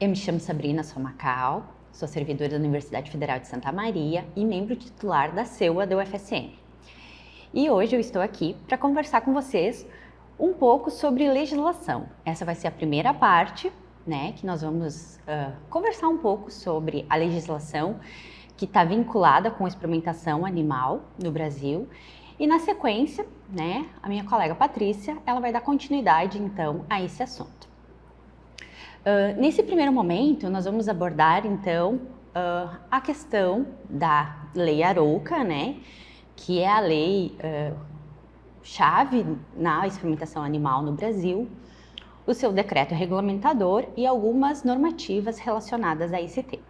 Eu me chamo Sabrina Somacal, sou servidora da Universidade Federal de Santa Maria e membro titular da CEUA da UFSM. E hoje eu estou aqui para conversar com vocês um pouco sobre legislação. Essa vai ser a primeira parte, que nós vamos conversar um pouco sobre a legislação que está vinculada com a experimentação animal no Brasil. E na sequência, a minha colega Patrícia, ela vai dar continuidade então a esse assunto. Nesse primeiro momento, nós vamos abordar então a questão da Lei Arouca, que é a lei chave na experimentação animal no Brasil, o seu decreto regulamentador e algumas normativas relacionadas a esse tema.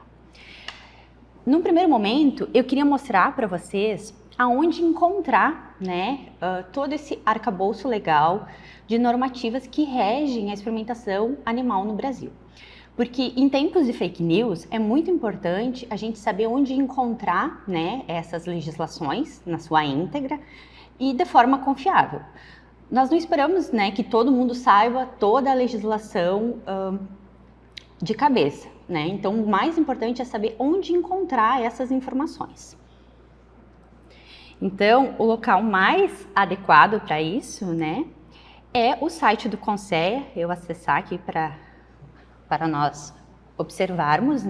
Num primeiro momento, eu queria mostrar para vocês aonde encontrar todo esse arcabouço legal de normativas que regem a experimentação animal no Brasil. Porque em tempos de fake news é muito importante a gente saber onde encontrar essas legislações na sua íntegra e de forma confiável. Nós não esperamos que todo mundo saiba toda a legislação de cabeça, Então o mais importante é saber onde encontrar essas informações. Então, o local mais adequado para isso, é o site do Conceea. Eu acessar aqui para nós observarmos,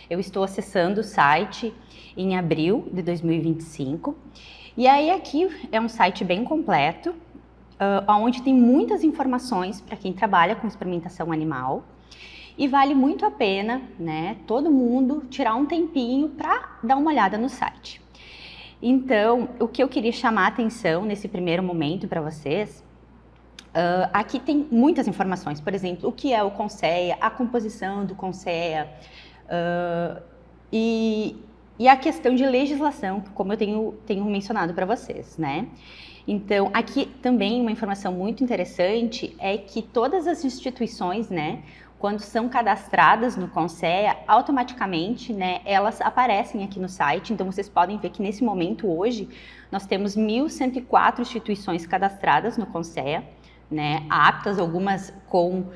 Eu estou acessando o site em abril de 2025. E aí aqui é um site bem completo, onde tem muitas informações para quem trabalha com experimentação animal. E vale muito a pena, todo mundo tirar um tempinho para dar uma olhada no site. Então, o que eu queria chamar a atenção nesse primeiro momento para vocês, aqui tem muitas informações, por exemplo, o que é o Conceea, a composição do Conceea e a questão de legislação, como eu tenho mencionado para vocês, Então, aqui também uma informação muito interessante é que todas as instituições, quando são cadastradas no Conceea, automaticamente, elas aparecem aqui no site. Então, vocês podem ver que nesse momento, hoje, nós temos 1.104 instituições cadastradas no Conceea, aptas, algumas com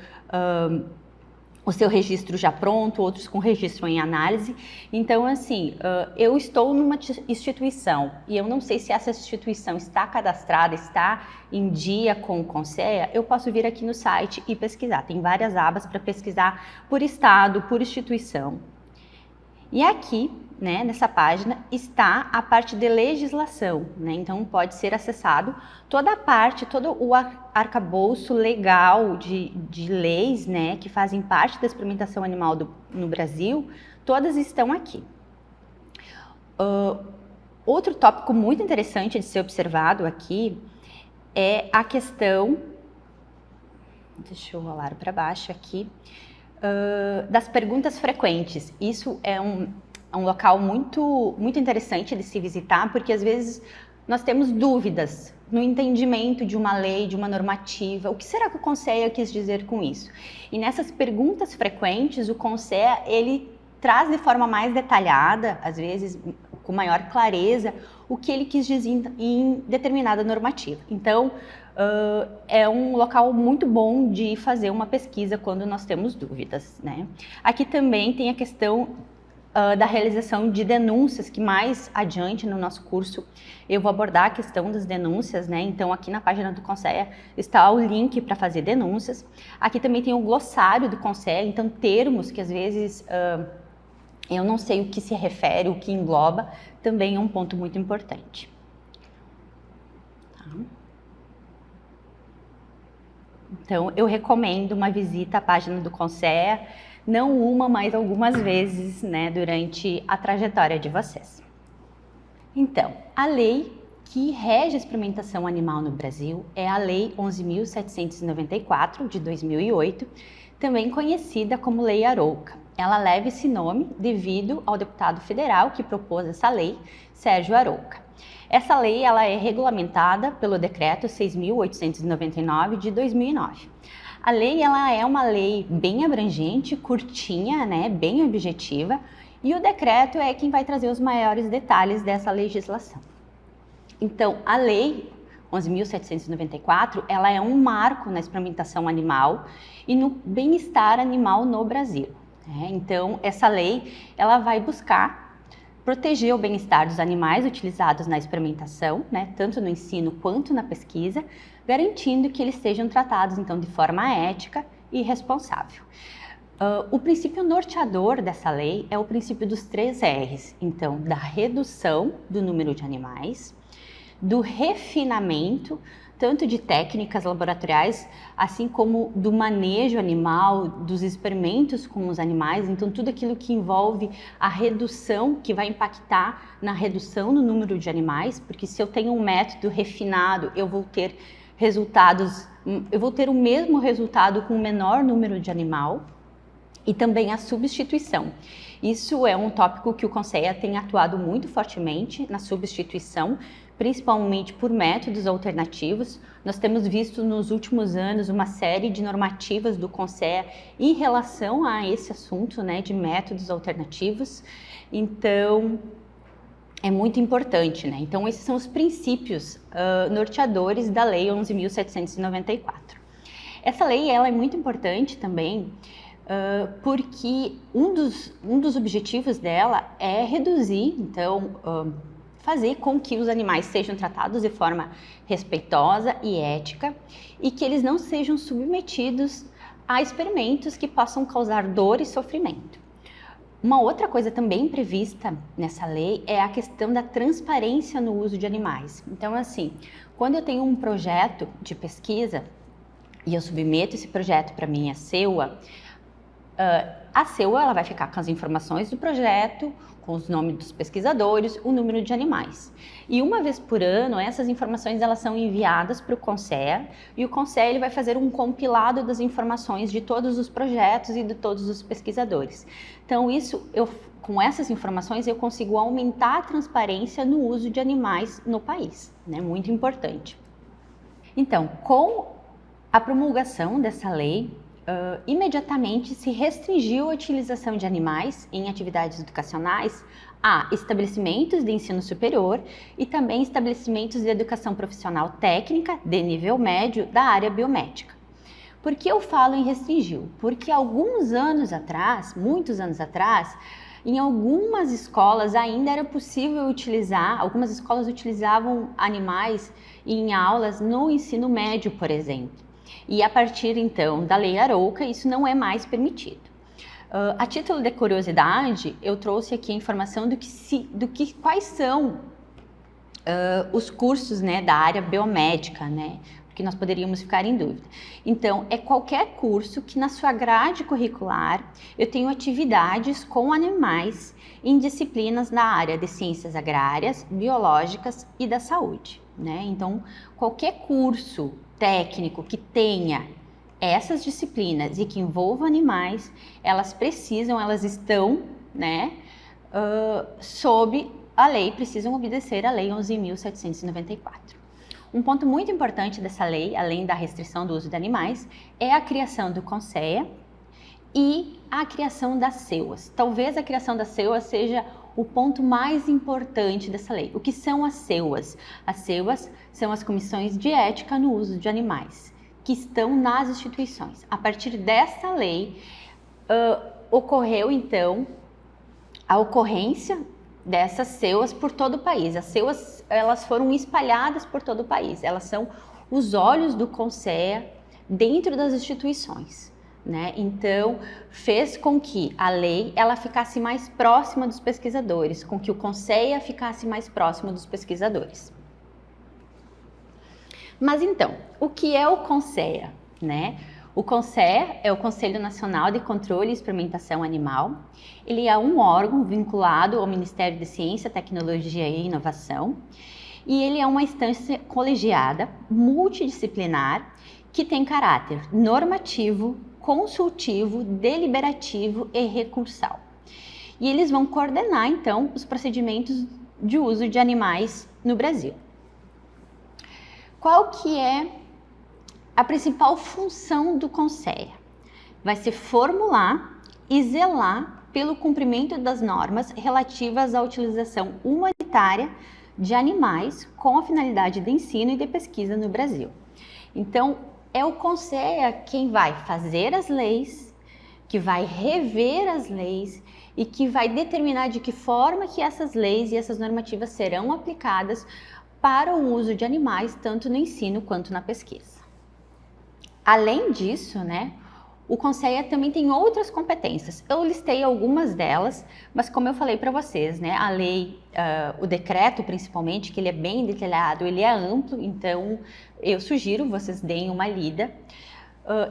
o seu registro já pronto, outros com registro em análise. Então, assim, eu estou numa instituição e eu não sei se essa instituição está cadastrada, está em dia com o Conceea, eu posso vir aqui no site e pesquisar. Tem várias abas para pesquisar por estado, por instituição. E aqui, nessa página, está a parte de legislação, Então, pode ser acessado toda a parte, todo o arcabouço legal de leis, que fazem parte da experimentação animal no Brasil, todas estão aqui. Outro tópico muito interessante de ser observado aqui é a questão, deixa eu rolar para baixo aqui, das perguntas frequentes. Isso é um local muito, muito interessante de se visitar, porque às vezes nós temos dúvidas no entendimento de uma lei, de uma normativa. O que será que o Conceea quis dizer com isso? E nessas perguntas frequentes, o Conceea, ele traz de forma mais detalhada, às vezes com maior clareza, o que ele quis dizer em determinada normativa. Então, é um local muito bom de fazer uma pesquisa quando nós temos dúvidas, Aqui também tem a questão da realização de denúncias, que mais adiante no nosso curso eu vou abordar a questão das denúncias, Então aqui na página do Conceea está o link para fazer denúncias. Aqui também tem o glossário do Conceea, então termos que às vezes eu não sei o que se refere, o que engloba, também é um ponto muito importante. Então, eu recomendo uma visita à página do Conceea, não uma, mas algumas vezes, durante a trajetória de vocês. Então, a lei que rege a experimentação animal no Brasil é a Lei 11.794, de 2008, também conhecida como Lei Arouca. Ela leva esse nome devido ao deputado federal que propôs essa lei, Sérgio Arouca. Essa lei ela é regulamentada pelo Decreto 6.899 de 2009. A lei ela é uma lei bem abrangente, curtinha, bem objetiva, e o decreto é quem vai trazer os maiores detalhes dessa legislação. Então, a lei 11.794, ela é um marco na experimentação animal e no bem-estar animal no Brasil. Então, essa lei ela vai buscar proteger o bem-estar dos animais utilizados na experimentação, né, tanto no ensino quanto na pesquisa, garantindo que eles sejam tratados então de forma ética e responsável. O princípio norteador dessa lei é o princípio dos 3 R's, então da redução do número de animais, do refinamento, tanto de técnicas laboratoriais, assim como do manejo animal, dos experimentos com os animais, então tudo aquilo que envolve a redução, que vai impactar na redução no número de animais, porque se eu tenho um método refinado, eu vou ter o mesmo resultado com o menor número de animal, e também a substituição. Isso é um tópico que o CONSEA tem atuado muito fortemente na substituição, principalmente por métodos alternativos. Nós temos visto nos últimos anos uma série de normativas do CONSEA em relação a esse assunto, né, de métodos alternativos. Então, é muito importante, né? Então, esses são os princípios norteadores da Lei 11.794. Essa lei ela é muito importante também, porque um dos objetivos dela é reduzir, então, fazer com que os animais sejam tratados de forma respeitosa e ética e que eles não sejam submetidos a experimentos que possam causar dor e sofrimento. Uma outra coisa também prevista nessa lei é a questão da transparência no uso de animais. Então, assim, quando eu tenho um projeto de pesquisa e eu submeto esse projeto para minha CEUA, a CEUA ela vai ficar com as informações do projeto, com os nomes dos pesquisadores, o número de animais. E uma vez por ano, essas informações elas são enviadas para o CONSEA e o CONSEA ele vai fazer um compilado das informações de todos os projetos e de todos os pesquisadores. Então, com essas informações eu consigo aumentar a transparência no uso de animais no país, né? Muito importante. Então, com a promulgação dessa lei, imediatamente se restringiu a utilização de animais em atividades educacionais a estabelecimentos de ensino superior e também estabelecimentos de educação profissional técnica de nível médio da área biomédica. Por que eu falo em restringiu? Porque muitos anos atrás, em algumas escolas ainda era possível utilizar, algumas escolas utilizavam animais em aulas no ensino médio, por exemplo. E a partir, então, da Lei Arouca, isso não é mais permitido. A título de curiosidade, eu trouxe aqui a informação quais são os cursos, né, da área biomédica, né, porque nós poderíamos ficar em dúvida. Então, é qualquer curso que na sua grade curricular eu tenho atividades com animais em disciplinas na área de ciências agrárias, biológicas e da saúde, né? Então, qualquer curso técnico que tenha essas disciplinas e que envolva animais, elas estão, né, sob a lei, precisam obedecer à Lei 11.794. Um ponto muito importante dessa lei, além da restrição do uso de animais, é a criação do CONSEA e a criação das CEUAs. Talvez a criação das CEUAs seja o ponto mais importante dessa lei. O que são as CEUAs? As CEUAs são as comissões de ética no uso de animais, que estão nas instituições. A partir dessa lei, ocorreu então a ocorrência dessas CEUAs por todo o país. As CEUAs elas foram espalhadas por todo o país. Elas são os olhos do CONSEA dentro das instituições, né? Então, fez com que a lei ela ficasse mais próxima dos pesquisadores, com que o CONSEA ficasse mais próximo dos pesquisadores. Mas então, o que é o CONSEA, né? O CONSEA é o Conselho Nacional de Controle e Experimentação Animal. Ele é um órgão vinculado ao Ministério de Ciência, Tecnologia e Inovação. E ele é uma instância colegiada, multidisciplinar, que tem caráter normativo, consultivo, deliberativo e recursal. E eles vão coordenar, então, os procedimentos de uso de animais no Brasil. Qual que é a principal função do CONSEA? Vai ser formular e zelar pelo cumprimento das normas relativas à utilização humanitária de animais com a finalidade de ensino e de pesquisa no Brasil. Então, é o CONSEA quem vai fazer as leis, que vai rever as leis e que vai determinar de que forma que essas leis e essas normativas serão aplicadas para o uso de animais, tanto no ensino quanto na pesquisa. Além disso, né, o Conceia também tem outras competências. Eu listei algumas delas, mas como eu falei para vocês, né, a lei, o decreto principalmente, que ele é bem detalhado, ele é amplo, então eu sugiro vocês deem uma lida.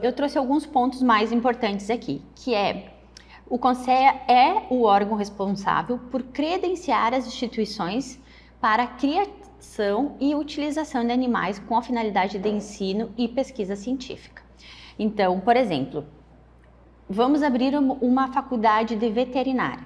Eu trouxe alguns pontos mais importantes aqui, que é o Conceia é o órgão responsável por credenciar as instituições para a criação e utilização de animais com a finalidade de ensino e pesquisa científica. Então, por exemplo, vamos abrir uma faculdade de veterinária.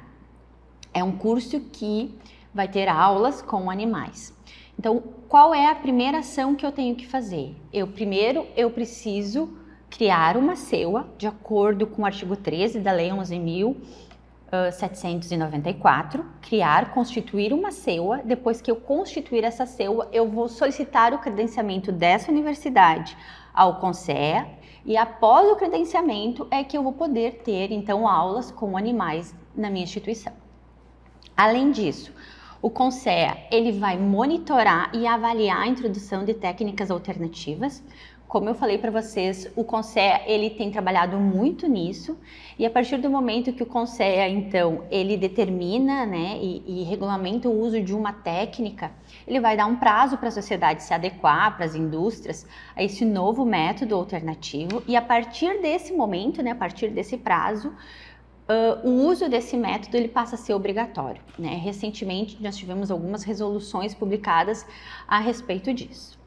É um curso que vai ter aulas com animais. Então, qual é a primeira ação que eu tenho que fazer? Primeiro, eu preciso criar uma CEUA, de acordo com o artigo 13 da Lei 11.794, constituir uma CEUA. Depois que eu constituir essa CEUA, eu vou solicitar o credenciamento dessa universidade ao Conceia, e após o credenciamento é que eu vou poder ter, então, aulas com animais na minha instituição. Além disso, o Conceia, ele vai monitorar e avaliar a introdução de técnicas alternativas. Como eu falei para vocês, o Conceia, ele tem trabalhado muito nisso, e a partir do momento que o Conceia, então, ele determina, né, e regulamenta o uso de uma técnica, ele vai dar um prazo para a sociedade se adequar, para as indústrias, a esse novo método alternativo, e a partir desse momento, né, a partir desse prazo, o uso desse método ele passa a ser obrigatório, né? Recentemente, nós tivemos algumas resoluções publicadas a respeito disso.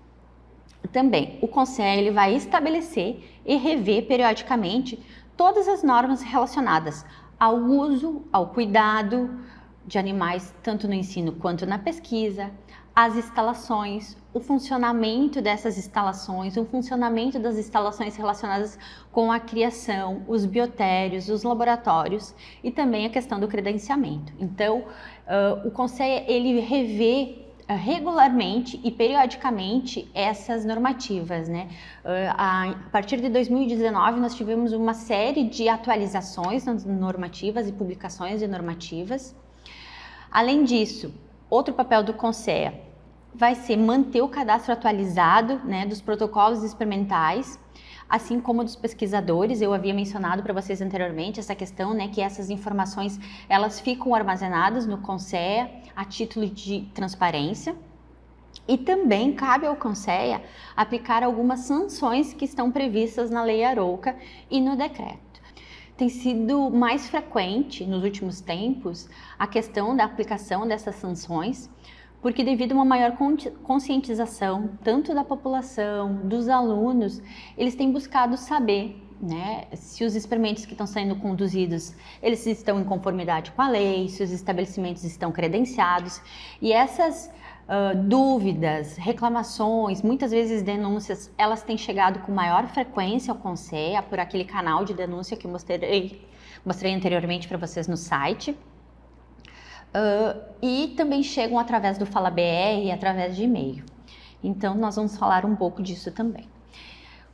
Também, o Conceia ele vai estabelecer e rever periodicamente todas as normas relacionadas ao uso, ao cuidado de animais, tanto no ensino quanto na pesquisa, as instalações, o funcionamento dessas instalações, o funcionamento das instalações relacionadas com a criação, os biotérios, os laboratórios e também a questão do credenciamento. Então, o Conceia ele revê regularmente e periodicamente essas normativas, né? A partir de 2019 nós tivemos uma série de atualizações nas normativas e publicações de normativas. Além disso, outro papel do Conceia vai ser manter o cadastro atualizado, né, dos protocolos experimentais, assim como dos pesquisadores. Eu havia mencionado para vocês anteriormente essa questão, né, que essas informações elas ficam armazenadas no Conceia a título de transparência. E também cabe ao Conceia aplicar algumas sanções que estão previstas na Lei Arouca e no decreto. Tem sido mais frequente nos últimos tempos a questão da aplicação dessas sanções, porque devido a uma maior conscientização, tanto da população, dos alunos, eles têm buscado saber, né, se os experimentos que estão sendo conduzidos, eles estão em conformidade com a lei, se os estabelecimentos estão credenciados, e essas dúvidas, reclamações, muitas vezes denúncias, elas têm chegado com maior frequência ao Conceia, por aquele canal de denúncia que eu mostrei anteriormente para vocês no site. E também chegam através do Fala BR e através de e-mail. Então, nós vamos falar um pouco disso também.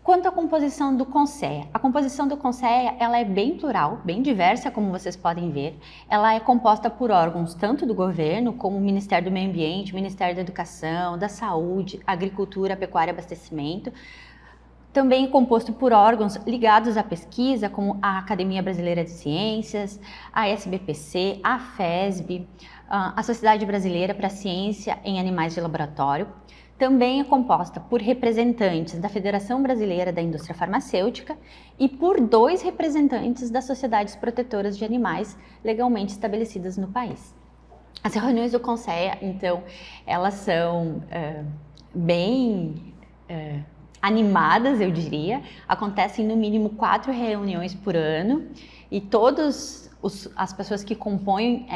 Quanto à composição do Conceia, a composição do Conceia ela é bem plural, bem diversa, como vocês podem ver. Ela é composta por órgãos tanto do governo, como o Ministério do Meio Ambiente, Ministério da Educação, da Saúde, Agricultura, Pecuária e Abastecimento. Também é composto por órgãos ligados à pesquisa, como a Academia Brasileira de Ciências, a SBPC, a FESB, a Sociedade Brasileira para a Ciência em Animais de Laboratório. Também é composta por representantes da Federação Brasileira da Indústria Farmacêutica e por 2 representantes das sociedades protetoras de animais legalmente estabelecidas no país. As reuniões do Conceia, então, elas são bem animadas, eu diria. Acontecem no mínimo 4 reuniões por ano e todas as pessoas que compõem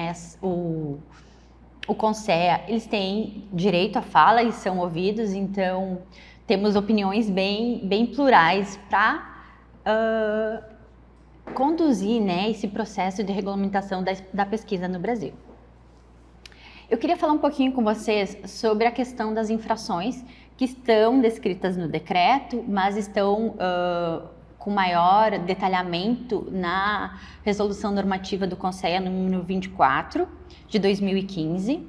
o Conceia, eles têm direito à fala e são ouvidos, então temos opiniões bem plurais para conduzir, né, esse processo de regulamentação da pesquisa no Brasil. Eu queria falar um pouquinho com vocês sobre a questão das infrações que estão descritas no decreto, mas estão com maior detalhamento na Resolução Normativa do Conselho número 24 de 2015.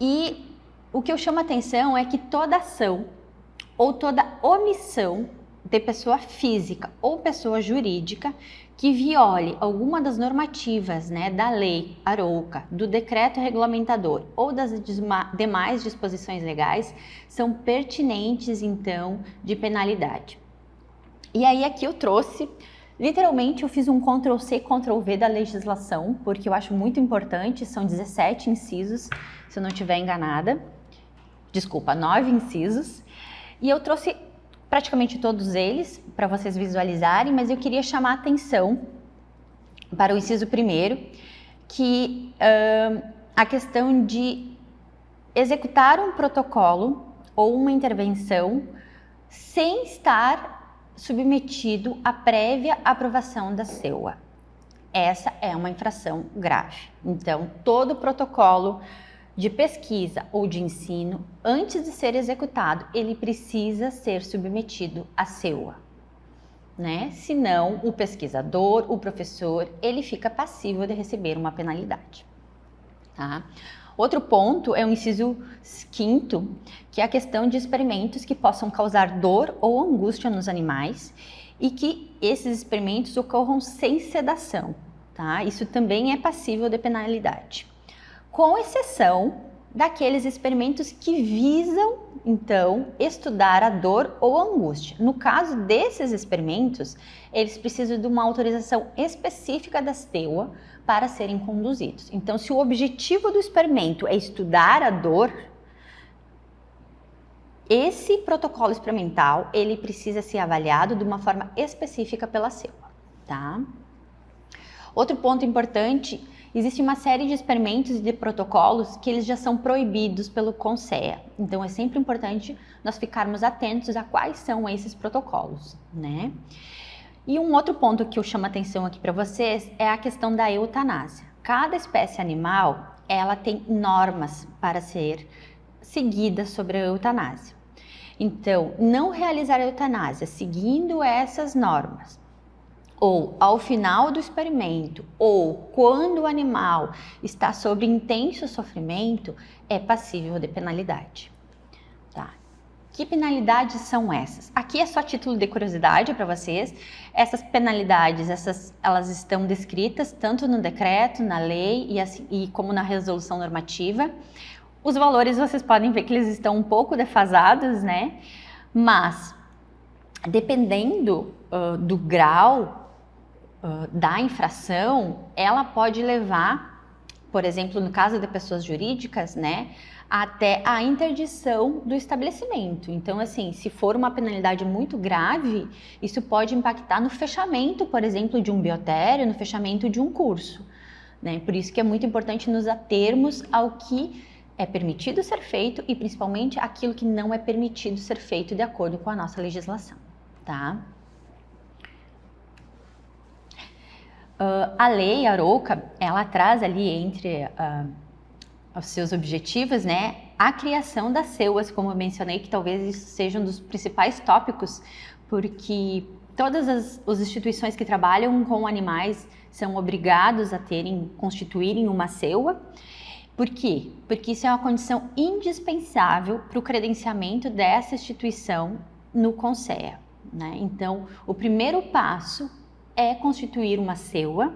E o que eu chamo a atenção é que toda ação ou toda omissão de pessoa física ou pessoa jurídica que viole alguma das normativas, né, da lei Arouca, do decreto regulamentador ou das demais disposições legais são pertinentes, então, de penalidade. E aí aqui eu trouxe, literalmente eu fiz um Ctrl+C, Ctrl+V da legislação, porque eu acho muito importante, são 17 incisos, se eu não estiver enganada, desculpa, 9 incisos, e eu trouxe praticamente todos eles para vocês visualizarem, mas eu queria chamar a atenção para o inciso 1º, que a questão de executar um protocolo ou uma intervenção sem estar submetido à prévia aprovação da CEUA. Essa é uma infração grave. Então, todo protocolo de pesquisa ou de ensino, antes de ser executado, ele precisa ser submetido à CEUA, né? Senão, o pesquisador, o professor, ele fica passível de receber uma penalidade, tá? Outro ponto é o inciso 5º, que é a questão de experimentos que possam causar dor ou angústia nos animais e que esses experimentos ocorram sem sedação, tá? Isso também é passível de penalidade, com exceção daqueles experimentos que visam, então, estudar a dor ou a angústia. No caso desses experimentos, eles precisam de uma autorização específica da CEUA para serem conduzidos. Então, se o objetivo do experimento é estudar a dor, esse protocolo experimental, ele precisa ser avaliado de uma forma específica pela CEUA, tá? Outro ponto importante, existe uma série de experimentos e de protocolos que eles já são proibidos pelo CONSEA. Então, é sempre importante nós ficarmos atentos a quais são esses protocolos, né? E um outro ponto que eu chamo a atenção aqui para vocês é a questão da eutanásia. Cada espécie animal, ela tem normas para ser seguida sobre a eutanásia. Então, não realizar a eutanásia seguindo essas normas, ou ao final do experimento, ou quando o animal está sob intenso sofrimento, é passível de penalidade. Tá? Que penalidades são essas? Aqui é só título de curiosidade para vocês. Essas penalidades, elas estão descritas tanto no decreto, na lei e como na resolução normativa. Os valores vocês podem ver que eles estão um pouco defasados, né? Mas, dependendo do grau da infração, ela pode levar, por exemplo, no caso de pessoas jurídicas, né, até a interdição do estabelecimento. Então, assim, se for uma penalidade muito grave, isso pode impactar no fechamento, por exemplo, de um biotério, no fechamento de um curso, né? Por isso que é muito importante nos atermos ao que é permitido ser feito e principalmente aquilo que não é permitido ser feito de acordo com a nossa legislação, tá? A lei Arouca, ela traz ali entre os seus objetivos, né, a criação das CEUAs, como eu mencionei, que talvez isso seja um dos principais tópicos, porque todas as instituições que trabalham com animais são obrigados a constituírem uma CEUA. Por quê? Porque isso é uma condição indispensável para o credenciamento dessa instituição no CONSEA, né? Então, o primeiro passo é constituir uma CEUA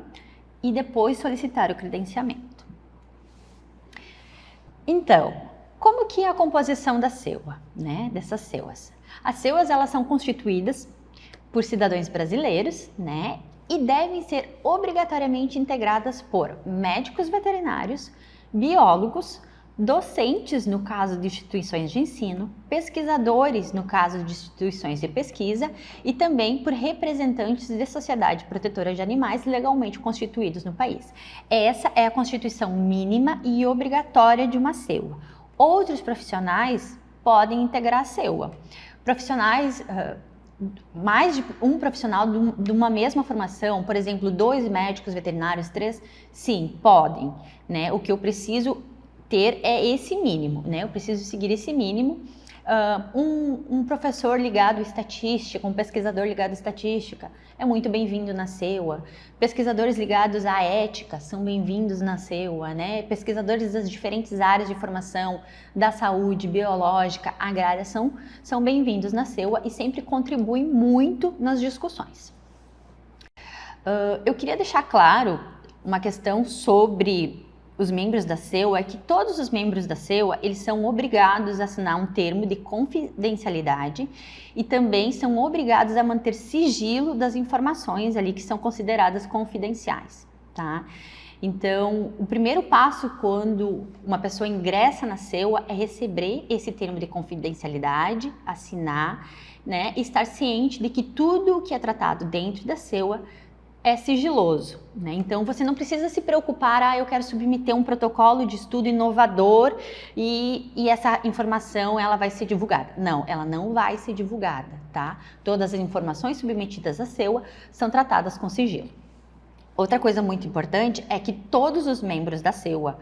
e depois solicitar o credenciamento. Então, como que é a composição da CEUA, né? Dessas CEUAs? As CEUAs, elas são constituídas por cidadãos brasileiros, né? E devem ser obrigatoriamente integradas por médicos veterinários, biólogos, docentes no caso de instituições de ensino, pesquisadores no caso de instituições de pesquisa e também por representantes de sociedade protetora de animais legalmente constituídos no país. Essa é a constituição mínima e obrigatória de uma CEUA. Outros profissionais podem integrar a CEUA. Profissionais, mais de um profissional de uma mesma formação, por exemplo, 2 médicos veterinários, 3, sim, podem, né? O que eu preciso ter é esse mínimo, né? Eu preciso seguir esse mínimo Um professor ligado à estatística, um pesquisador ligado à estatística é muito bem-vindo na CEUA. Pesquisadores ligados à ética são bem-vindos na CEUA, né? Pesquisadores das diferentes áreas de formação, da saúde, biológica, agrária, são bem-vindos na CEUA e sempre contribuem muito nas discussões. Eu queria deixar claro uma questão sobre os membros da CEUA, é que todos os membros da CEUA, eles são obrigados a assinar um termo de confidencialidade e também são obrigados a manter sigilo das informações ali que são consideradas confidenciais, tá? Então, o primeiro passo quando uma pessoa ingressa na CEUA é receber esse termo de confidencialidade, assinar, né, e estar ciente de que tudo o que é tratado dentro da CEUA é sigiloso, né? Então você não precisa se preocupar, eu quero submeter um protocolo de estudo inovador e essa informação ela vai ser divulgada. Não, ela não vai ser divulgada, tá? Todas as informações submetidas à CEUA são tratadas com sigilo. Outra coisa muito importante é que todos os membros da CEUA,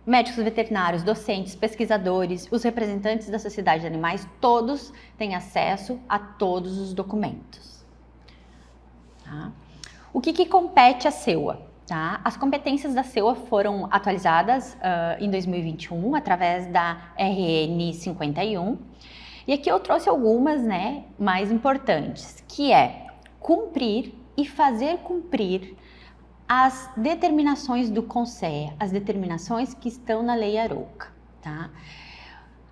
médicos veterinários, docentes, pesquisadores, os representantes da Sociedade de Animais, todos têm acesso a todos os documentos, tá? O que compete à CEUA? Tá? As competências da CEUA foram atualizadas em 2021 através da RN 51 e aqui eu trouxe algumas, né, mais importantes, que é cumprir e fazer cumprir as determinações do CONSEA, as determinações que estão na Lei Arouca. Tá?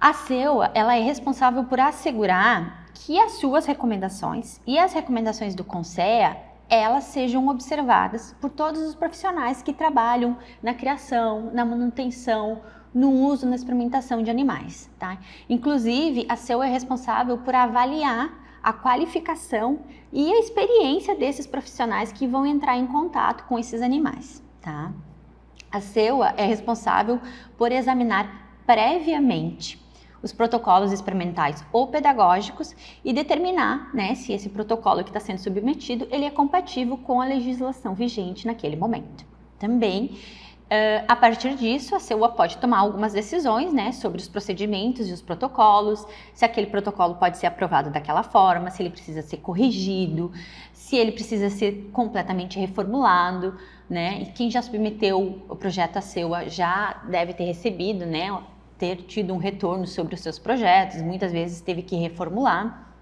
A CEUA ela é responsável por assegurar que as suas recomendações e as recomendações do CONSEA elas sejam observadas por todos os profissionais que trabalham na criação, na manutenção, no uso, na experimentação de animais, tá? Inclusive, a CEUA é responsável por avaliar a qualificação e a experiência desses profissionais que vão entrar em contato com esses animais, tá? A CEUA é responsável por examinar previamente os protocolos experimentais ou pedagógicos e determinar, né, se esse protocolo que está sendo submetido ele é compatível com a legislação vigente naquele momento. Também, a partir disso, a CEUA pode tomar algumas decisões, né, sobre os procedimentos e os protocolos, se aquele protocolo pode ser aprovado daquela forma, se ele precisa ser corrigido, se ele precisa ser completamente reformulado, né, e quem já submeteu o projeto à CEUA já deve ter recebido, né, ter tido um retorno sobre os seus projetos, muitas vezes teve que reformular.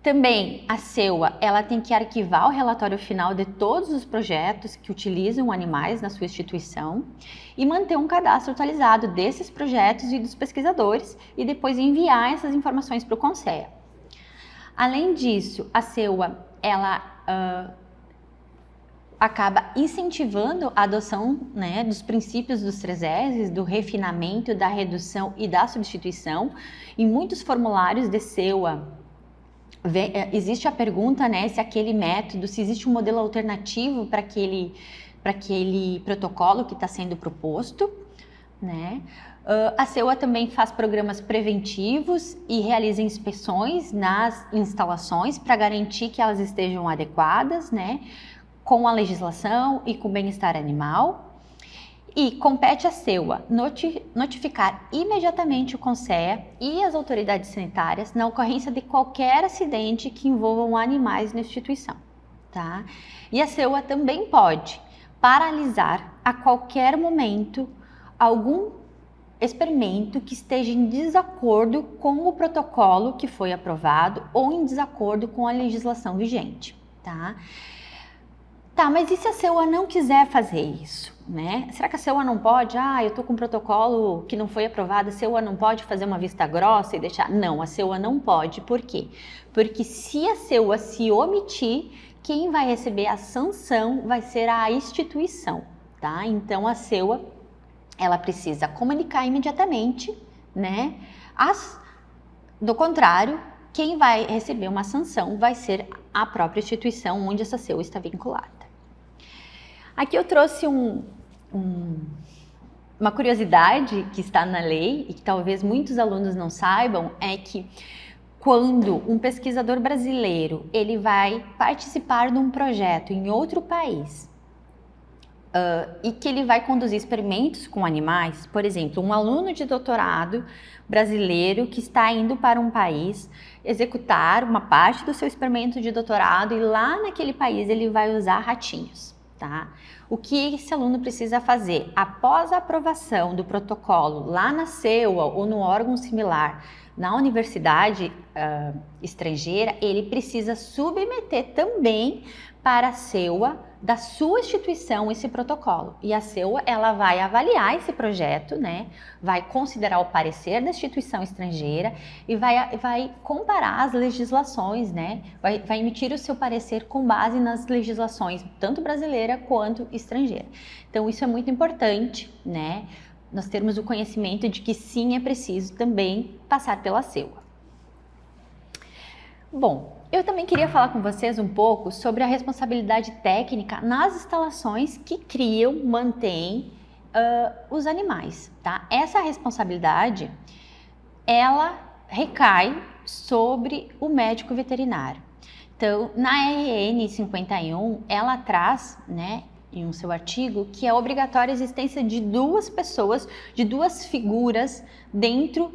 Também a CEUA, ela tem que arquivar o relatório final de todos os projetos que utilizam animais na sua instituição e manter um cadastro atualizado desses projetos e dos pesquisadores e depois enviar essas informações para o CONSEA. Além disso, a CEUA, ela acaba incentivando a adoção, né, dos princípios dos 3Rs, do refinamento, da redução e da substituição. Em muitos formulários de CEUA, existe a pergunta, né, se aquele método, se existe um modelo alternativo para aquele protocolo que está sendo proposto, né? A CEUA também faz programas preventivos e realiza inspeções nas instalações para garantir que elas estejam adequadas, né, com a legislação e com o bem-estar animal. E compete à CEUA notificar imediatamente o CONSEA e as autoridades sanitárias na ocorrência de qualquer acidente que envolvam animais na instituição, tá? E a CEUA também pode paralisar a qualquer momento algum experimento que esteja em desacordo com o protocolo que foi aprovado ou em desacordo com a legislação vigente, tá? Tá, mas e se a CEUA não quiser fazer isso, né? Será que a CEUA não pode? Eu tô com um protocolo que não foi aprovado, a CEUA não pode fazer uma vista grossa e deixar? Não, a CEUA não pode. Por quê? Porque se a CEUA se omitir, quem vai receber a sanção vai ser a instituição, tá? Então a CEUA, ela precisa comunicar imediatamente, né? Do contrário, quem vai receber uma sanção vai ser a própria instituição onde essa CEUA está vinculada. Aqui eu trouxe uma curiosidade que está na lei e que talvez muitos alunos não saibam, é que quando um pesquisador brasileiro ele vai participar de um projeto em outro país, e que ele vai conduzir experimentos com animais. Por exemplo, um aluno de doutorado brasileiro que está indo para um país executar uma parte do seu experimento de doutorado e lá naquele país ele vai usar ratinhos, tá? O que esse aluno precisa fazer? Após a aprovação do protocolo lá na CEUA ou no órgão similar na universidade estrangeira, ele precisa submeter também para a CEUA da sua instituição esse protocolo. E a CEUA, ela vai avaliar esse projeto, né? Vai considerar o parecer da instituição estrangeira e vai comparar as legislações, né? Vai emitir o seu parecer com base nas legislações, tanto brasileira quanto estrangeira. Então, isso é muito importante, né? Nós termos o conhecimento de que sim, é preciso também passar pela CEUA. Bom, eu também queria falar com vocês um pouco sobre a responsabilidade técnica nas instalações que criam, mantêm os animais, tá? Essa responsabilidade, ela recai sobre o médico veterinário. Então, na RN 51, ela traz, né, em um seu artigo, que é obrigatória a existência de duas pessoas, de duas figuras dentro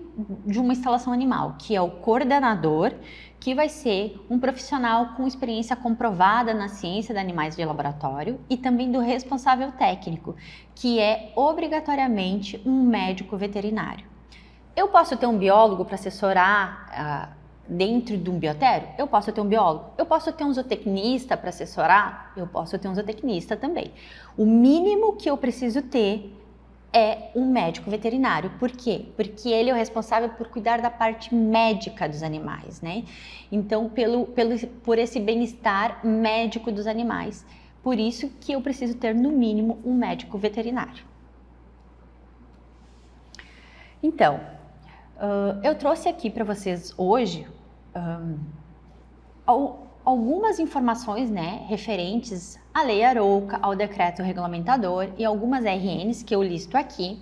de uma instalação animal, que é o coordenador, que vai ser um profissional com experiência comprovada na ciência de animais de laboratório, e também do responsável técnico, que é obrigatoriamente um médico veterinário. Eu posso ter um biólogo para assessorar dentro de um biotério? Eu posso ter um biólogo. Eu posso ter um zootecnista para assessorar? Eu posso ter um zootecnista também. O mínimo que eu preciso ter é um médico veterinário. Por quê? Porque ele é o responsável por cuidar da parte médica dos animais, né? Então, por esse bem-estar médico dos animais. Por isso que eu preciso ter, no mínimo, um médico veterinário. Então, eu trouxe aqui para vocês hoje algumas informações, né, referentes à Lei Arouca, ao decreto regulamentador e algumas RNs que eu listo aqui.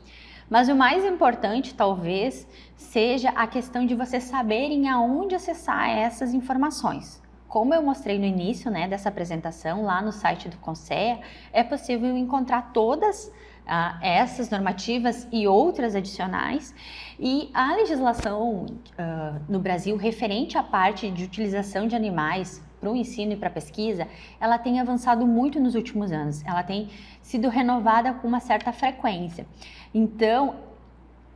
Mas o mais importante, talvez, seja a questão de vocês saberem aonde acessar essas informações. Como eu mostrei no início, né, dessa apresentação, lá no site do Conceea, é possível encontrar todas essas normativas e outras adicionais, e a legislação no Brasil referente à parte de utilização de animais para o ensino e para a pesquisa, ela tem avançado muito nos últimos anos, ela tem sido renovada com uma certa frequência. Então,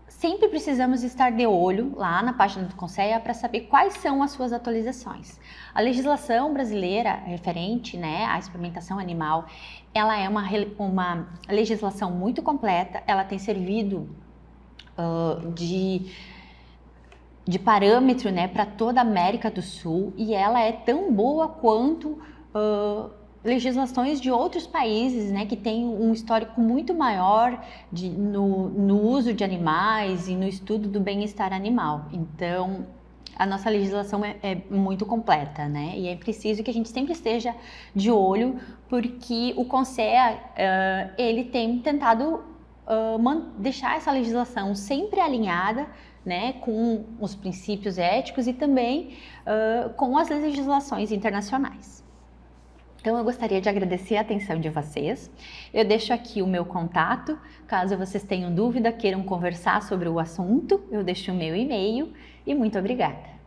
sempre precisamos estar de olho lá na página do Conceea para saber quais são as suas atualizações. A legislação brasileira referente, né, à experimentação animal, ela é uma legislação muito completa, ela tem servido de parâmetro, né, para toda a América do Sul, e ela é tão boa quanto legislações de outros países, né, que têm um histórico muito maior no uso de animais e no estudo do bem-estar animal. Então, a nossa legislação é muito completa, né, e é preciso que a gente sempre esteja de olho, porque o Conceea, ele tem tentado deixar essa legislação sempre alinhada, né, com os princípios éticos e também com as legislações internacionais. Então, eu gostaria de agradecer a atenção de vocês. Eu deixo aqui o meu contato, caso vocês tenham dúvida, queiram conversar sobre o assunto, eu deixo o meu e-mail e muito obrigada.